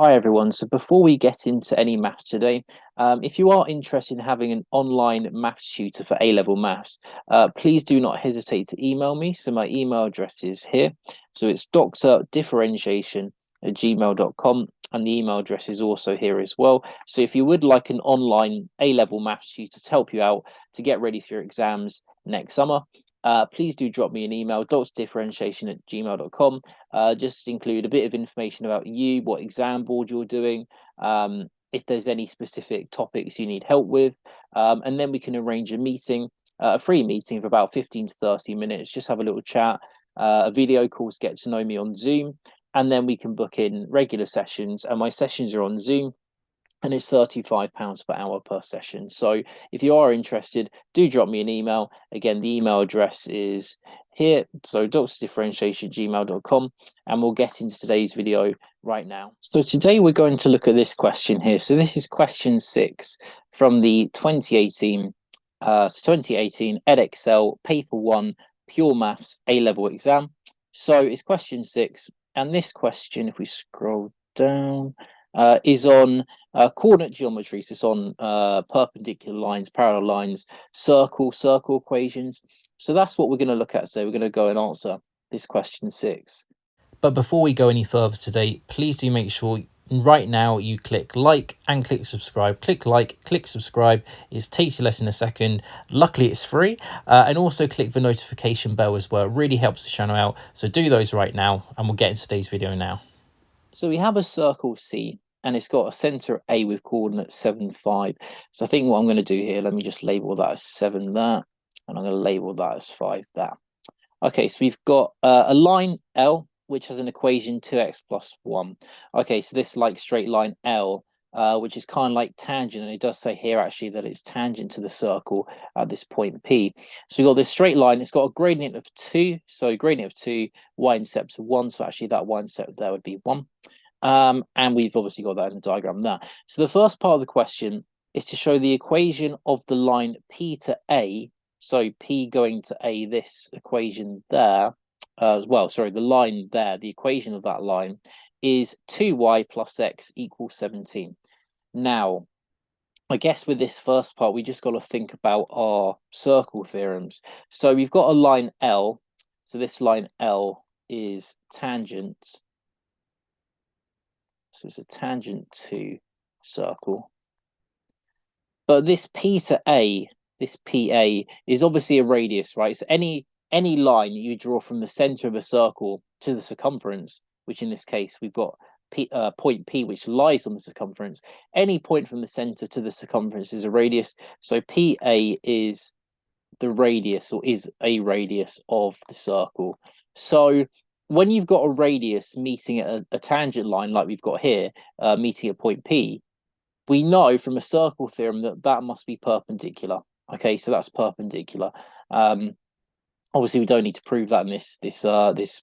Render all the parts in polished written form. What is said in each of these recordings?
Hi everyone. So before we get into any maths today, if you are interested in having an online maths tutor for A-level maths, please do not hesitate to email me. So my email address is here. So it's doctordifferentiation@gmail.com, and the email address is also here as well. So if you would like an online A-level maths tutor to help you out to get ready for your exams next summer, please do drop me an email, doctordifferentiation@gmail.com. Just include a bit of information about you, what exam board you're doing, if there's any specific topics you need help with, and then we can arrange a meeting, a free meeting for about 15 to 30 minutes. Just have a little chat, a video call to get to know me on Zoom, and then we can book in regular sessions. And my sessions are on Zoom, and it's £35 per hour per session. So if you are interested, do drop me an email. Again, the email address is here. So doctordifferentiation@gmail.com, and we'll get into today's video right now. So today we're going to look at this question here. So this is question 6 from the 2018 Edexcel Paper 1 Pure Maths A-level exam. So it's question 6, and this question, if we scroll down, is on coordinate geometry. So it's on perpendicular lines, parallel lines, circle equations. So that's what we're going to look at. So we're going to go and answer this question 6. But before we go any further today, please do make sure right now you click like and click subscribe. Click like, click subscribe. It takes you less than a second. Luckily it's free. And also click the notification bell as well. It really helps the channel out. So do those right now, and we'll get into today's video now. So we have a circle C, and it's got a center A with coordinates 7, 5. So I think what I'm going to do here, let me just label that as 7 there, and I'm going to label that as 5 there. Okay, so we've got a line L, which has an equation 2x plus 1. Okay, so this like straight line L, which is kind of like tangent, and it does say here actually that it's tangent to the circle at this point P. So we've got this straight line, it's got a gradient of 2, so gradient of 2, y-intercept of 1, so actually that y-intercept there would be 1. And we've obviously got that in the diagram there. So the first part of the question is to show the equation of the line P to A. So P going to A, this equation there, the line there, the equation of that line is 2y plus x equals 17. Now, I guess with this first part, we just got to think about our circle theorems. So we've got a line L. So this line L is tangent. So it's a tangent to circle. But this P to A, this PA is obviously a radius, right? So any line you draw from the center of a circle to the circumference, which in this case we've got point P, which lies on the circumference. Any point from the center to the circumference is a radius. So PA is the radius, or is a radius of the circle. So when you've got a radius meeting at a tangent line like we've got here, meeting at point P, we know from a circle theorem that that must be perpendicular. Okay, so that's perpendicular. Obviously, we don't need to prove that in this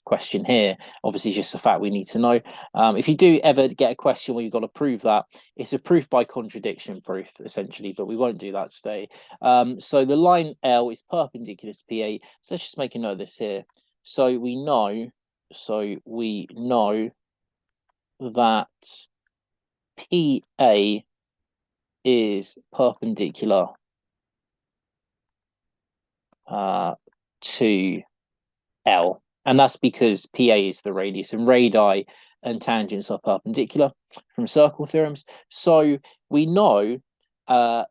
question here. Obviously, it's just a fact we need to know. If you do ever get a question where you've got to prove that, it's a proof by contradiction proof, essentially, but we won't do that today. So the line L is perpendicular to PA. So let's just make a note of this here. So we know that PA is perpendicular to L, and that's because PA is the radius, and radii and tangents are perpendicular from circle theorems. So we know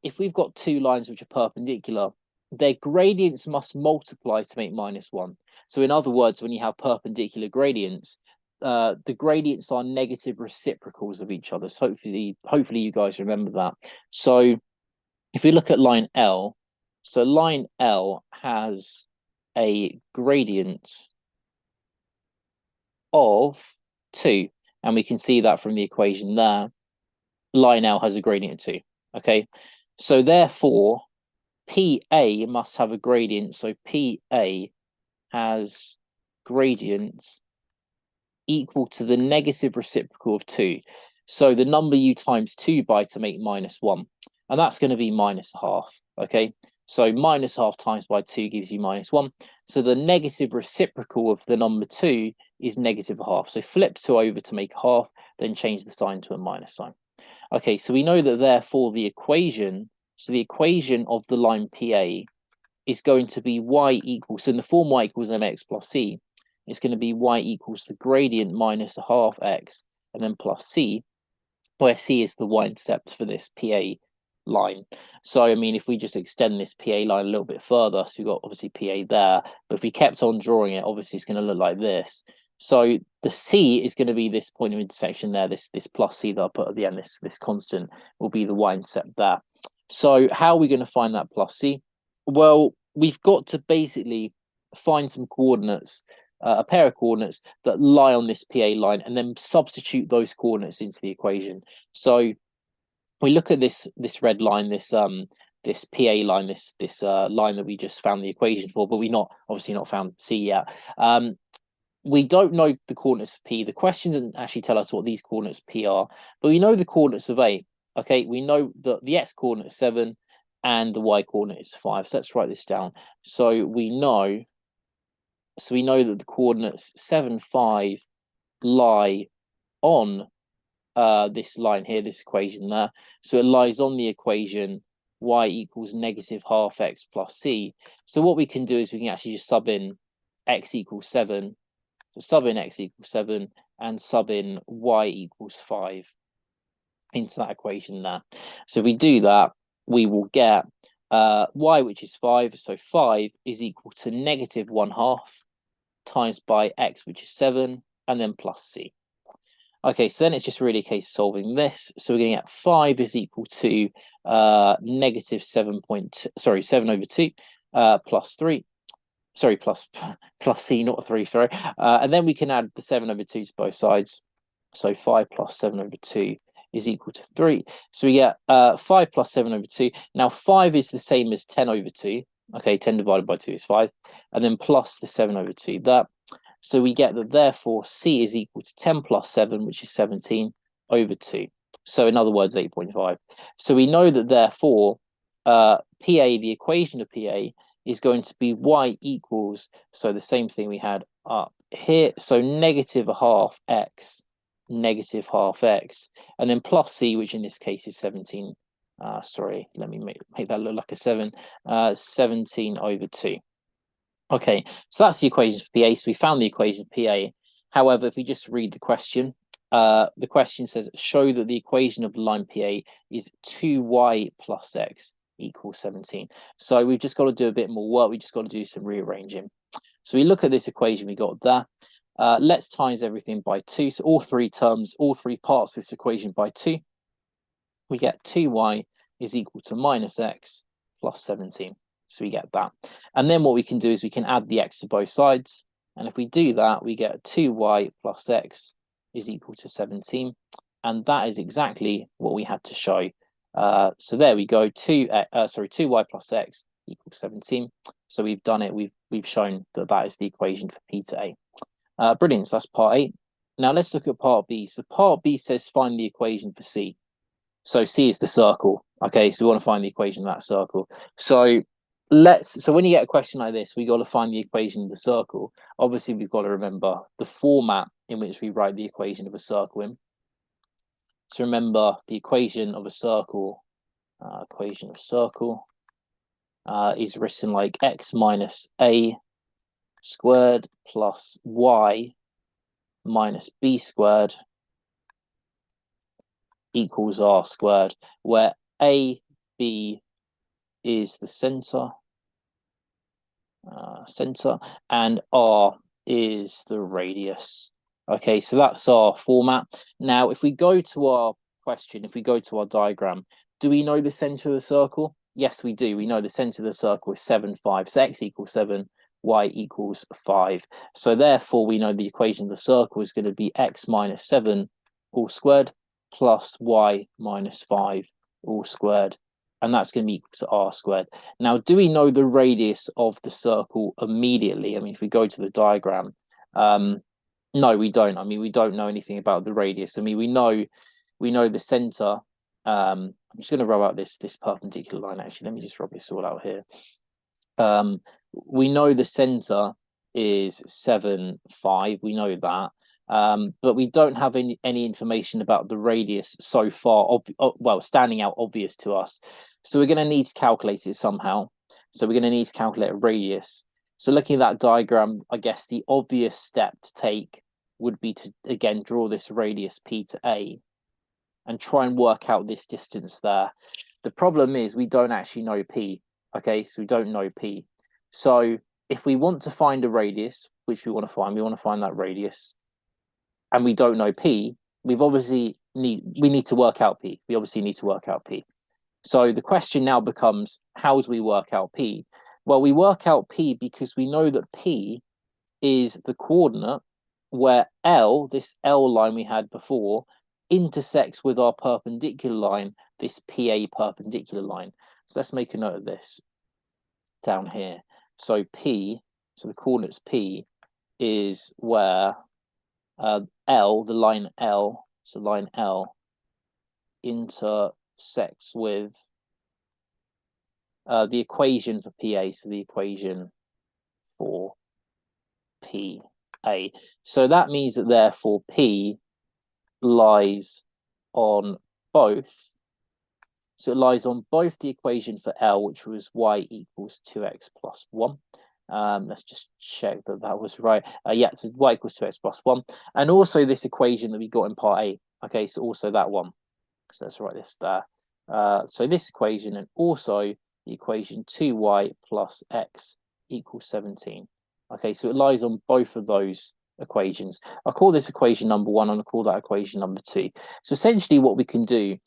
if we've got two lines which are perpendicular, their gradients must multiply to make -1. So in other words, when you have perpendicular gradients, the gradients are negative reciprocals of each other. So hopefully you guys remember that. So if we look at line L, so line L has a gradient of 2, and we can see that from the equation there. Line L has a gradient of 2. Okay, so therefore PA must have a gradient. So PA has gradient equal to the negative reciprocal of 2. So the number you times 2 by to make -1, and that's going to be -1/2. Okay, so -1/2 times by 2 gives you -1. So the negative reciprocal of the number 2 is -1/2. So flip 2 over to make 1/2. then change the sign to a minus sign. Okay, so we know that therefore the equation, so the equation of the line PA is going to be y equals, so in the form y equals mx plus c, it's going to be y equals the gradient minus a half x and then plus c, where c is the y-intercept for this PA line. So, I mean, if we just extend this PA line a little bit further, so we've got obviously PA there, but if we kept on drawing it, obviously it's going to look like this. So the C is going to be this point of intersection there, this plus C that I put at the end, this constant will be the y-intercept there. So how are we going to find that plus C? Well, we've got to basically find some coordinates, a pair of coordinates that lie on this PA line, and then substitute those coordinates into the equation. So we look at this red line, this PA line, this line that we just found the equation for, but we obviously not found C yet. We don't know the coordinates of P. The question doesn't actually tell us what these coordinates P are, but we know the coordinates of A. Okay, we know that the x coordinate is 7 and the y coordinate is 5. So let's write this down. So we know that the coordinates 7, 5 lie on this line here, this equation there. So it lies on the equation y equals negative half x plus c. So what we can do is we can actually just sub in x equals 7. So sub in x equals 7 and sub in y equals 5 into that equation there. So if we do that, we will get y, which is 5. So 5 is equal to negative 1/2 times by x, which is 7, and then plus c. Okay, so then it's just really a case of solving this. So we're going to get 5 is equal to negative 7 over 2 plus 3. Sorry, plus c, not 3, sorry. And then we can add the 7 over 2 to both sides. So 5 plus 7 over 2 is equal to 3. So we get 5 plus 7 over 2. Now 5 is the same as 10 over 2. Okay, 10 divided by 2 is 5. And then plus the 7 over 2. So we get that therefore C is equal to 10 plus 7, which is 17 over 2. So in other words, 8.5. So we know that therefore PA, the equation of PA, is going to be y equals, so the same thing we had up here, so negative a half x, negative half x, and then plus c, which in this case is 17. Sorry, let me make that look like a 7. 17 over 2. Okay, so that's the equation for PA. So we found the equation for PA. However, if we just read the question says, show that the equation of the line PA is 2y plus x equals 17. So we've just got to do a bit more work. We just got to do some rearranging. So we look at this equation we got there. Let's times everything by 2. So all three parts of this equation by 2. We get 2y is equal to minus x plus 17. So we get that. And then what we can do is we can add the x to both sides. And if we do that, we get 2y plus x is equal to 17. And that is exactly what we had to show. So there we go, 2y plus x equals 17. So we've done it. We've shown that that is the equation for P to A. Brilliant. So that's part A. Now let's look at part B. So part B says find the equation for C. So C is the circle. Okay, so we want to find the equation of that circle. So when you get a question like this, we got to find the equation of the circle. Obviously, we've got to remember the format in which we write the equation of a circle in. So remember the equation of a circle. Is written like x minus a squared plus y minus b squared equals r squared, where a, b is the center, and r is the radius. Okay, so that's our format. Now, if we go to our question, if we go to our diagram, do we know the center of the circle? Yes, we do. We know the center of the circle is 7, 5. So x equals 7, y equals 5. So therefore, we know the equation of the circle is going to be x minus 7 all squared plus y minus 5 all squared. And that's going to be equal to r squared. Now, do we know the radius of the circle immediately? I mean, if we go to the diagram, no, we don't. I mean, we don't know anything about the radius. I mean, we know the center. I'm just going to rub out this perpendicular line. Actually, let me just rub this all out here. We know the center is 7, 5. We know that. but we don't have any information about the radius so far, well, standing out obvious to us. So we're going to need to calculate it somehow. So we're going to need to calculate a radius. So looking at that diagram, I guess the obvious step to take would be to, again, draw this radius P to A and try and work out this distance there. The problem is we don't actually know P, okay? So we don't know P. So if we want to find a radius, which we want to find that radius, and we don't know P, we need to work out P. We obviously need to work out P. So the question now becomes, how do we work out P? Well, we work out P because we know that P is the coordinate where L, this L line we had before, intersects with our perpendicular line, this PA perpendicular line. So let's make a note of this down here. So P, so the coordinates P is where L, the line L, so line L intersects with the equation for PA, so the equation for PA. So that means that therefore P lies on both. So it lies on both the equation for L, which was y equals 2x plus 1. Let's just check that that was right. Yeah, so y equals 2x plus 1. And also this equation that we got in part A. Okay, so also that one. So let's write this there. So this equation and also the equation 2y plus x equals 17. Okay, so it lies on both of those equations. I'll call this equation number 1 and I'll call that equation number 2. So essentially what we can do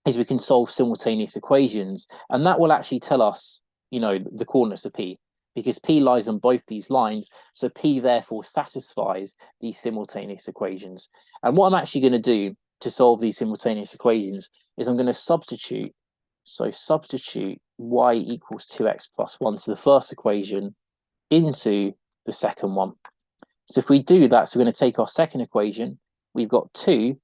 is we can solve simultaneous equations, and that will actually tell us, you know, the coordinates of P, because P lies on both these lines. So P therefore satisfies these simultaneous equations. And what I'm actually going to do to solve these simultaneous equations is I'm going to substitute. So substitute y equals 2x plus 1 to the first equation into the second one. So if we do that, so we're going to take our second equation. We've got 2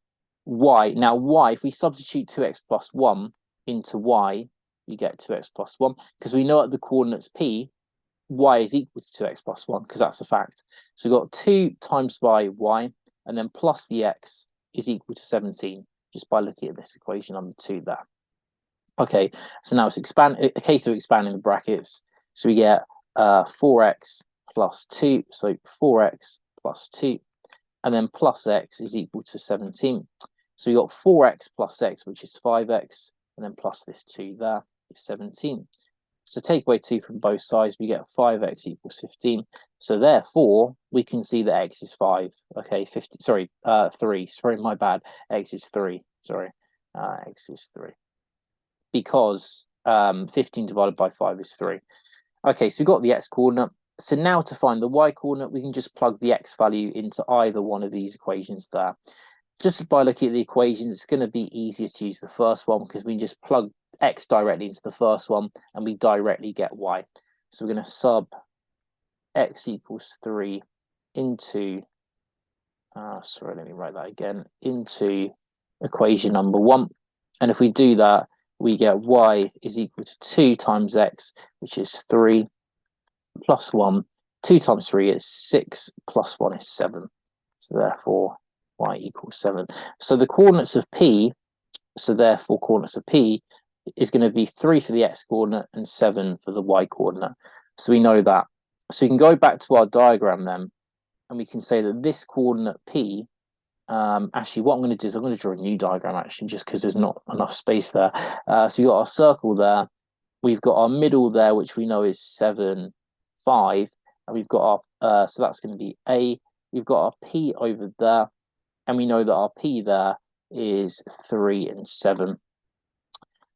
y. Now y, if we substitute 2x plus 1 into y, we get 2x plus 1, because we know at the coordinates P, y is equal to 2x plus 1, because that's a fact. So we've got 2 times by y, and then plus the x is equal to 17, just by looking at this equation number 2 there. Okay, so now it's a case of expanding the brackets. So we get 4x plus 2, so 4x plus 2, and then plus x is equal to 17. So we got 4x plus x, which is 5x, and then plus this 2 there is 17. So take away 2 from both sides, we get 5x equals 15. So therefore, we can see that x is 5. Okay, 3. Sorry, my bad. X is 3. Sorry, x is 3. Because 15 divided by 5 is 3. Okay, so we've got the x coordinate. So now to find the y coordinate, we can just plug the x value into either one of these equations there. Just by looking at the equations, it's going to be easiest to use the first one because we just plug x directly into the first one and we directly get y. So we're going to sub x equals 3 into, sorry, let me write that again, into equation number 1. And if we do that, we get y is equal to 2 times x, which is 3, plus 1. 2 times 3 is 6, plus 1 is 7. So therefore, y equals 7. So the coordinates of P, so therefore coordinates of P is going to be 3 for the x coordinate and 7 for the y coordinate. So we know that. So we can go back to our diagram then, and we can say that this coordinate P, actually what I'm going to do is I'm going to draw a new diagram actually, just because there's not enough space there. So we've got our circle there. We've got our middle there, which we know is 7, 5. And we've got our, so that's going to be A. We've got our P over there. And we know that our P there is 3 and 7.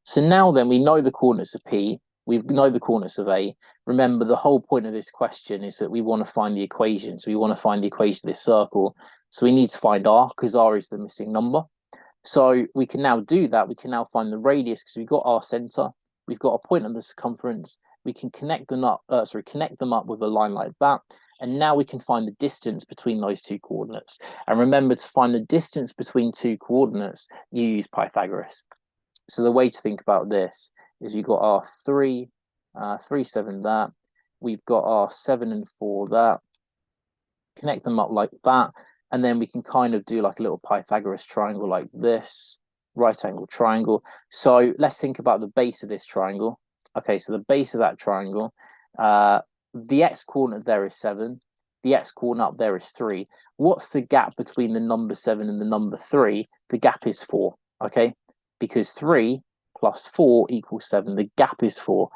So now then we know the coordinates of P. We know the coordinates of A. Remember, the whole point of this question is that we want to find the equation. So we want to find the equation of this circle. So we need to find R, because R is the missing number. So we can now do that. We can now find the radius because we've got our center. We've got a point on the circumference. We can connect them up with a line like that. And now we can find the distance between those two coordinates. And remember, to find the distance between two coordinates, you use Pythagoras. So the way to think about this is we've got our 3, 3, 7 there. We've got our 7 and 4 there. Connect them up like that. and then we can kind of do like a little Pythagoras triangle like this, right angle triangle. So let's think about the base of this triangle. Okay, so the base of that triangle, the x coordinate there is 7, the x coordinate up there is 3. What's the gap between the number 7 and the number 3? The gap is 4, okay? Because 3 plus 4 equals 7. The gap is 4.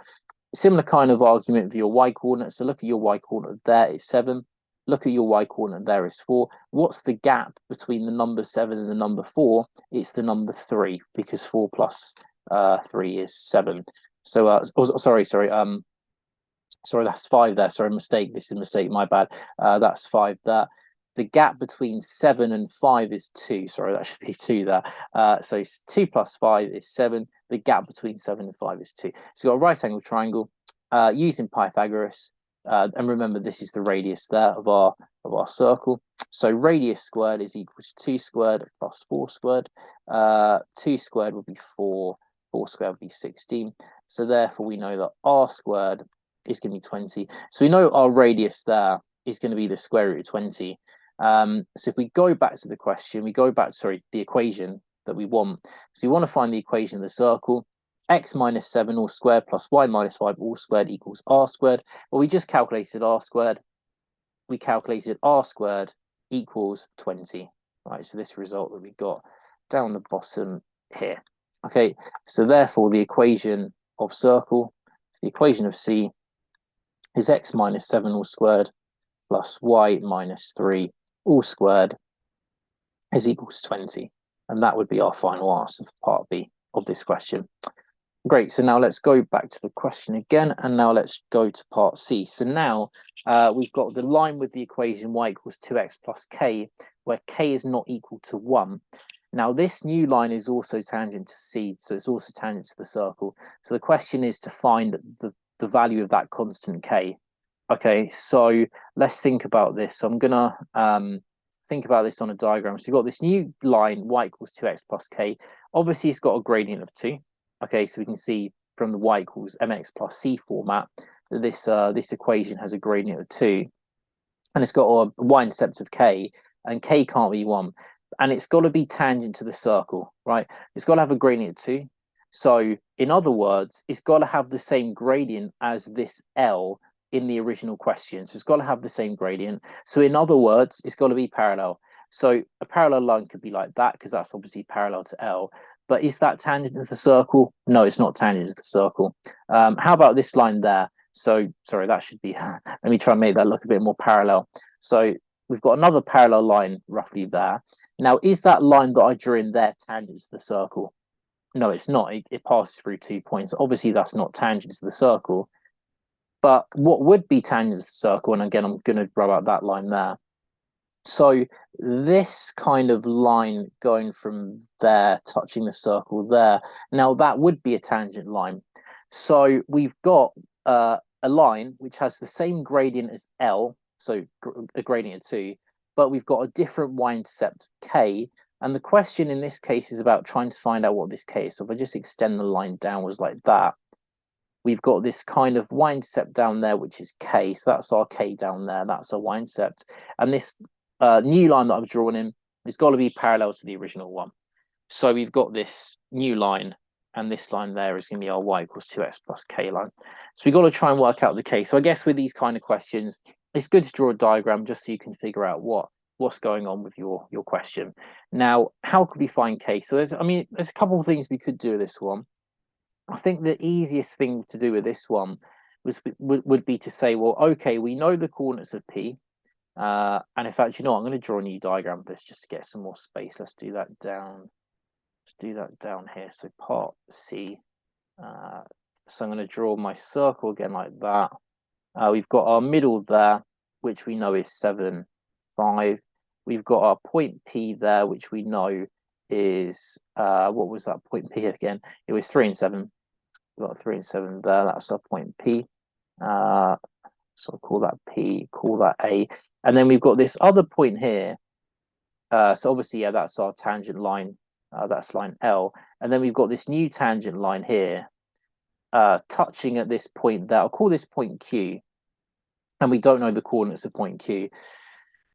Similar kind of argument for your y coordinate. So look at your y coordinate there is 7. Look at your y coordinate there is 4. What's the gap between the number 7 and the number 4? It's the number 3, because 4 plus 3 is 7. So sorry, that's 5 there. Sorry, mistake. This is a mistake, my bad. That's 5 there. The gap between 7 and 5 is 2. Sorry, that should be 2 there. So 2 plus 5 is 7. The gap between 7 and 5 is 2. So you've got a right angle triangle using Pythagoras. And remember, this is the radius there of our circle. So radius squared is equal to 2 squared plus 4 squared. 2 squared would be 4. 4 squared would be 16. So therefore, we know that r squared is going to be 20. So we know our radius there is going to be the square root of 20. So if we go back to the question, we go back to, the equation that we want. So we want to find the equation of the circle. X minus 7 all squared plus y minus 5 all squared equals r squared. Well, we just calculated r squared. We calculated r squared equals 20. Right, so this result that we got down the bottom here. Okay, so therefore the equation of circle, so the equation of C is x minus 7 all squared plus y minus 3 all squared is equals 20. And that would be our final answer for part B of this question. Great, so now let's go back to the question again, and now let's go to part C. So now we've got the line with the equation y equals 2x plus k, where k is not equal to 1. Now this new line is also tangent to C, so it's also tangent to the circle. So the question is to find the value of that constant k. Okay, so let's think about this. So I'm gonna think about this on a diagram. So you've got this new line, y equals 2x plus k. Obviously, it's got a gradient of 2. Okay, so we can see from the y equals mx plus c format that this equation has a gradient of 2. And it's got a y-intercept of k, and k can't be 1. And it's got to be tangent to the circle, right? It's got to have a gradient of 2. So in other words, it's got to have the same gradient as this L in the original question. So it's got to have the same gradient. So in other words, it's got to be parallel. So a parallel line could be like that, because that's obviously parallel to L. But is that tangent to the circle? No, it's not tangent to the circle. How about this line there? So, sorry, that should be, let me try and make that look a bit more parallel. So we've got another parallel line roughly there. Now, is that line that I drew in there tangent to the circle? No, it's not. It passes through 2 points. Obviously, that's not tangent to the circle. But what would be tangent to the circle, and again, I'm going to rub out that line there. So this kind of line going from there, touching the circle there, now that would be a tangent line. So we've got a line which has the same gradient as L, so a gradient of 2, but we've got a different y-intercept k. And the question in this case is about trying to find out what this k is. So if I just extend the line downwards like that, we've got this kind of y-intercept down there, which is k. So that's our k down there. That's our y-intercept. And this new line that I've drawn in has got to be parallel to the original one. So we've got this new line, and this line there is going to be our y equals 2x plus k line. So we've got to try and work out the k. So I guess with these kind of questions, it's good to draw a diagram just so you can figure out what's going on with your question. Now, how could we find k? So there's a couple of things we could do with this one. I think the easiest thing to do with this one would be to say, well, okay, we know the coordinates of P. And in fact, I'm going to draw a new diagram of this just to get some more space. Let's do that down. Let's do that down here. So part C. So I'm going to draw my circle again like that. We've got our middle there, which we know is 7, 5. We've got our point P there, which we know is, what was that point P again? It was 3 and 7. We've got 3 and 7 there. That's our point P. So I'll call that P, call that A. And then we've got this other point here. So obviously, yeah, that's our tangent line. That's line L. And then we've got this new tangent line here, touching at this point there. I'll call this point Q. And we don't know the coordinates of point Q.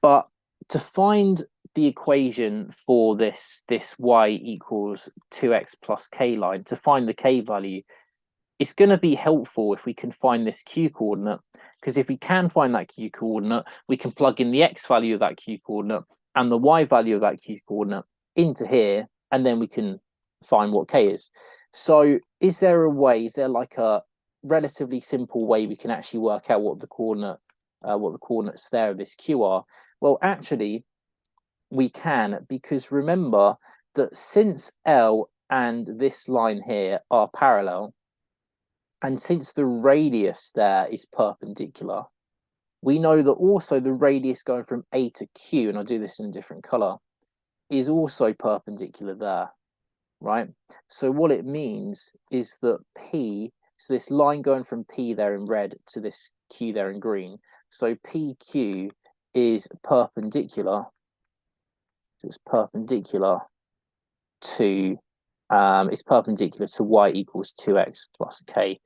But to find the equation for this y equals 2x plus k line, to find the k value, it's going to be helpful if we can find this q coordinate, because if we can find that q coordinate, we can plug in the x value of that q coordinate and the y value of that q coordinate into here, and then we can find what k is. So is there a way, is there like a relatively simple way we can actually work out what the coordinates there of this q are? Well, actually we can, because remember that since L and this line here are parallel, and since the radius there is perpendicular, we know that also the radius going from A to Q, and I'll do this in a different color, is also perpendicular there, right? So what it means is that P, so this line going from P there in red to this Q there in green, so PQ is perpendicular, it's perpendicular to y equals 2x plus k.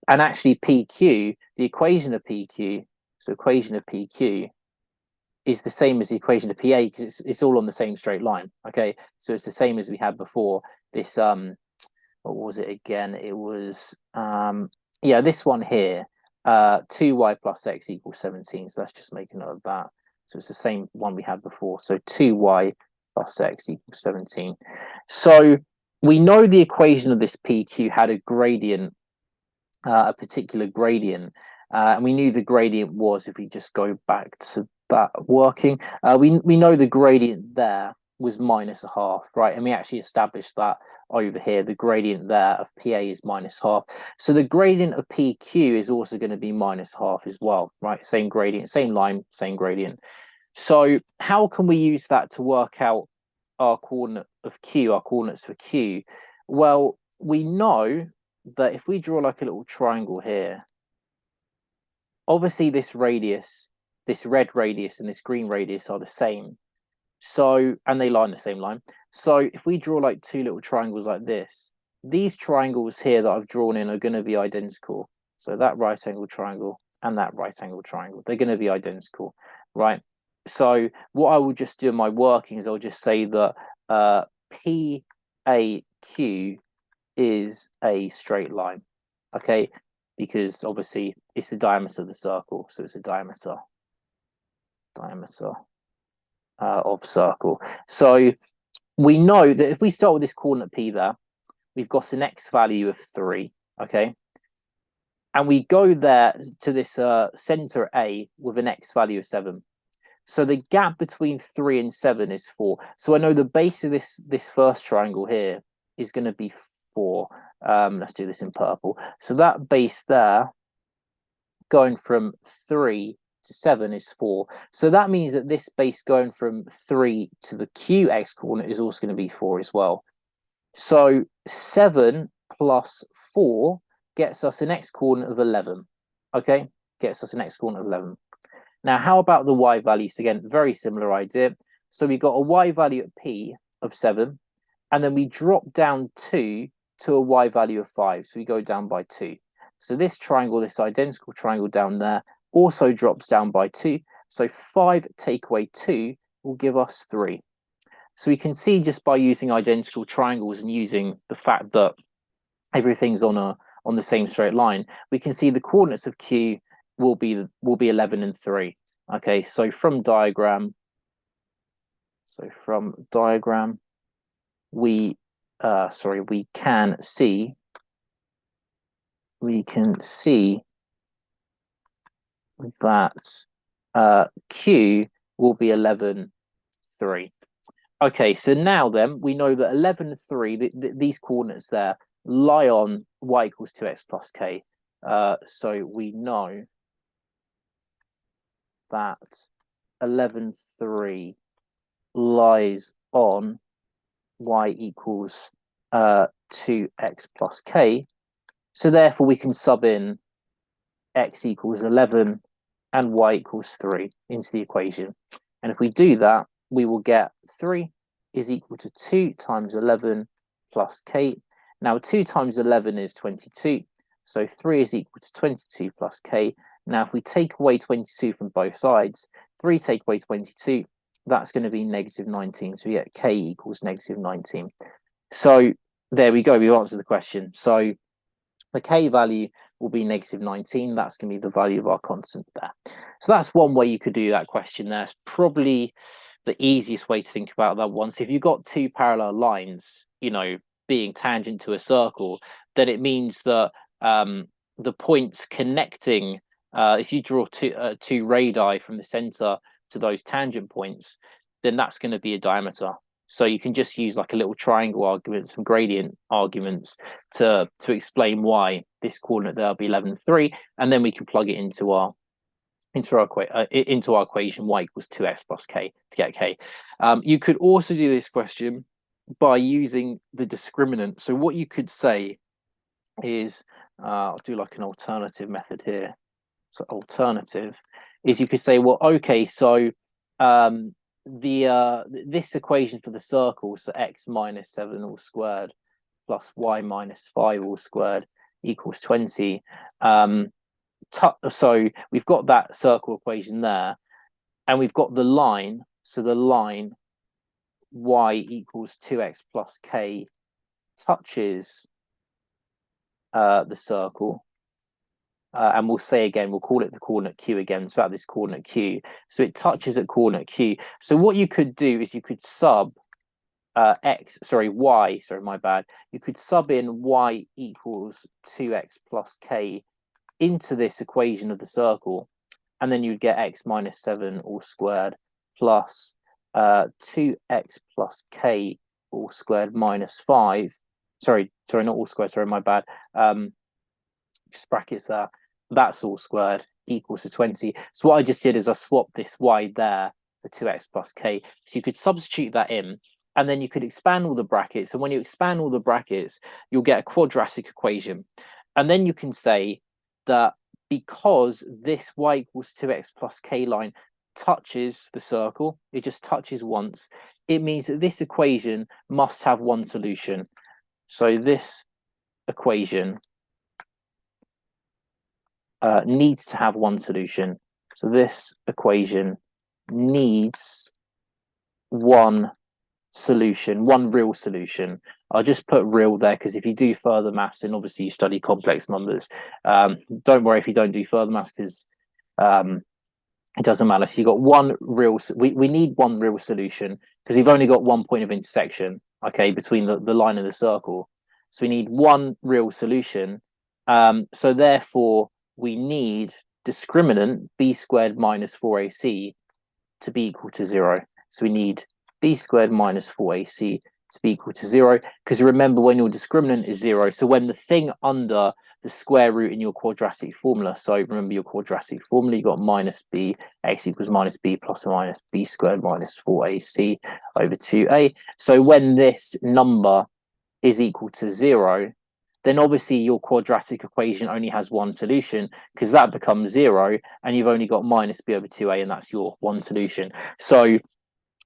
And actually PQ, the equation of PQ, so equation of PQ is the same as the equation of PA, because it's all on the same straight line. Okay, so it's the same as we had before. This what was it again? It was yeah, this one here, 2y plus x equals 17. So let's just make a note of that. So it's the same one we had before. So 2y plus x equals 17. So we know the equation of this PQ had a gradient, a particular gradient, and we knew the gradient was, if we just go back to that working, we know the gradient there was -1/2, right? And we actually established that over here. The gradient there of PA is -1/2. So the gradient of PQ is also going to be -1/2 as well, right? Same gradient, same line, same gradient. So how can we use that to work out our coordinate of Q, our coordinates for Q? Well, we know that if we draw like a little triangle here, obviously this radius, this red radius and this green radius are the same. So, and they lie in the same line. So if we draw like two little triangles like this, these triangles here that I've drawn in are going to be identical. So that right angle triangle and that right angle triangle, they're going to be identical, right? So what I will just do in my workings, I'll just say that PAQ is a straight line, okay? Because obviously it's the diameter of the circle, so it's a diameter of circle. So we know that if we start with this coordinate P there, we've got an x value of 3, okay? And we go there to this center A with an x value of 7. So the gap between 3 and 7 is 4. So I know the base of this first triangle here is going to be 4. Let's do this in purple. So that base there, going from 3 to 7 is 4. So that means that this base going from 3 to the QX coordinate is also going to be 4 as well. So 7 plus 4 gets us an x coordinate of 11. Okay, gets us an x coordinate of 11. Now, how about the y values? Again, very similar idea. So we got a y value at P of 7, and then we drop down 2 to a y value of 5. So we go down by 2. So this triangle, this identical triangle down there, also drops down by 2. So 5 take away 2 will give us 3. So we can see just by using identical triangles and using the fact that everything's on the same straight line, we can see the coordinates of Q will be 11 and 3. Okay, so from diagram we can see that Q will be 11, 3. Okay, so now then we know that 11, 3, these coordinates there lie on y equals 2x plus k. So we know that 11, 3 lies on y equals 2x plus k. So therefore we can sub in x equals 11 and y equals 3 into the equation. And if we do that, we will get 3 is equal to 2 times 11 plus k. Now 2 times 11 is 22. So 3 is equal to 22 plus k. Now if we take away 22 from both sides, 3 take away 22, that's going to be negative 19. So we get k equals negative 19. So there we go. We answered the question. So the k value will be negative 19. That's going to be the value of our constant there. So that's one way you could do that question there. It's probably the easiest way to think about that one. So if you've got two parallel lines, you know, being tangent to a circle, then it means that the points connecting, if you draw two radii from the center to those tangent points, then that's going to be a diameter. So you can just use like a little triangle argument, some gradient arguments to explain why this coordinate there will be 11, 3, and then we can plug it into our equation y equals 2x plus k to get k. You could also do this question by using the discriminant. So what you could say is, I'll do like an alternative method here. So alternative is you could say, well, okay, so this equation for the circle, so x minus 7 all squared plus y minus 5 all squared equals 20. So we've got that circle equation there, and we've got the line. So the line y equals 2x plus k touches the circle. And we'll say again, we'll call it the coordinate q again. It's about this coordinate q. So it touches at coordinate q. So what you could do is you could sub y, my bad. You could sub in y equals 2x plus k into this equation of the circle, and then you'd get x minus 7 all squared plus 2x plus k all squared minus 5. Sorry, not all squared, sorry, my bad. Just brackets there. That's all squared equals to 20. So what I just did is I swapped this y there for 2x plus k. So you could substitute that in, and then you could expand all the brackets. And when you expand all the brackets, you'll get a quadratic equation. And then you can say that because this y equals 2x plus k line touches the circle, it just touches once, it means that this equation must have one solution. So this equation needs to have one solution. So this equation needs one solution, one real solution. I'll just put real there because if you do further maths, and obviously you study complex numbers, don't worry if you don't do further maths because it doesn't matter. So you've got one real, we need one real solution because you've only got one point of intersection, okay, between the line and the circle. So we need one real solution. So therefore, we need discriminant b squared minus 4ac to be equal to 0. So we need b squared minus 4ac to be equal to 0, because remember when your discriminant is 0, so when the thing under the square root in your quadratic formula, so remember your quadratic formula, you got minus b, x equals minus b plus or minus b squared minus 4ac over 2a. So when this number is equal to 0, then obviously your quadratic equation only has one solution because that becomes 0 and you've only got minus b over 2a, and that's your one solution. So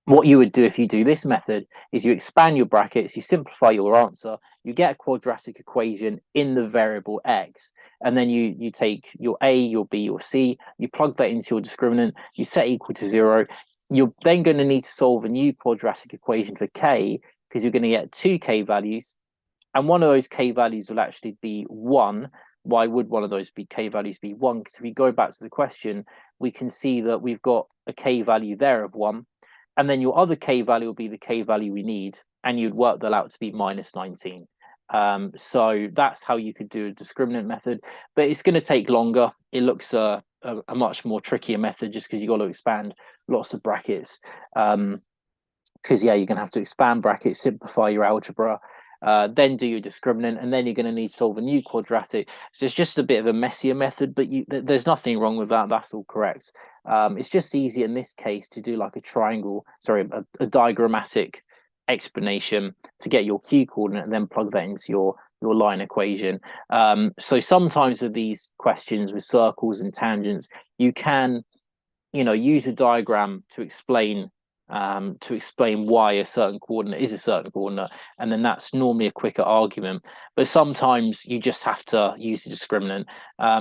what you would do if you do this method is you expand your brackets, you simplify your answer, you get a quadratic equation in the variable x, and then you take your a, your b, your c, you plug that into your discriminant, you set equal to 0. You're then going to need to solve a new quadratic equation for k because you're going to get two k values. And one of those k values will actually be 1. Why would one of those k values be 1? Because if we go back to the question, we can see that we've got a k value there of 1. And then your other k value will be the k value we need. And you'd work that out to be minus 19. So that's how you could do a discriminant method. But it's going to take longer. It looks a much more trickier method just because you've got to expand lots of brackets. Because, yeah, you're going to have to expand brackets, simplify your algebra, then do your discriminant, and then you're going to need to solve a new quadratic. So it's just a bit of a messier method, but there's nothing wrong with that. That's all correct. It's just easy in this case to do like a diagrammatic explanation to get your q coordinate and then plug that into your line equation. So sometimes with these questions with circles and tangents, you can, use a diagram to explain why a certain coordinate is a certain coordinate, and then that's normally a quicker argument. But sometimes you just have to use the discriminant.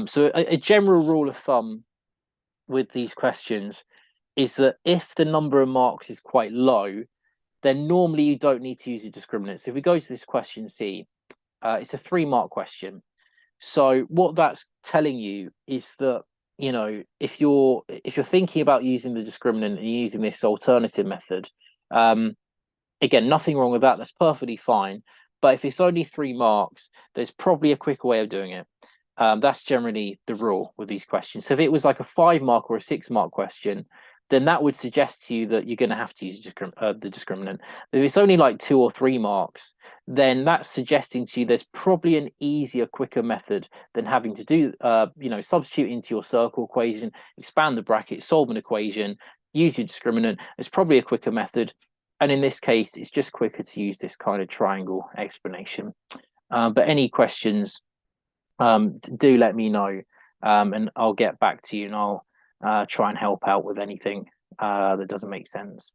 So a general rule of thumb with these questions is that if the number of marks is quite low, then normally you don't need to use a discriminant. So if we go to this question C, it's a 3-mark question. So what that's telling you is that, you know, if you're thinking about using the discriminant and using this alternative method, again, nothing wrong with that. That's perfectly fine. But if it's only 3 marks, there's probably a quicker way of doing it. That's generally the rule with these questions. So if it was like a 5-mark or a 6-mark question, then that would suggest to you that you're going to have to use the discriminant. If it's only like 2 or 3 marks, then that's suggesting to you there's probably an easier, quicker method than having to do, you know, substitute into your circle equation, expand the bracket, solve an equation, use your discriminant. It's probably a quicker method. And in this case, it's just quicker to use this kind of triangle explanation. But any questions, do let me know, and I'll get back to you, and I'll try and help out with anything that doesn't make sense.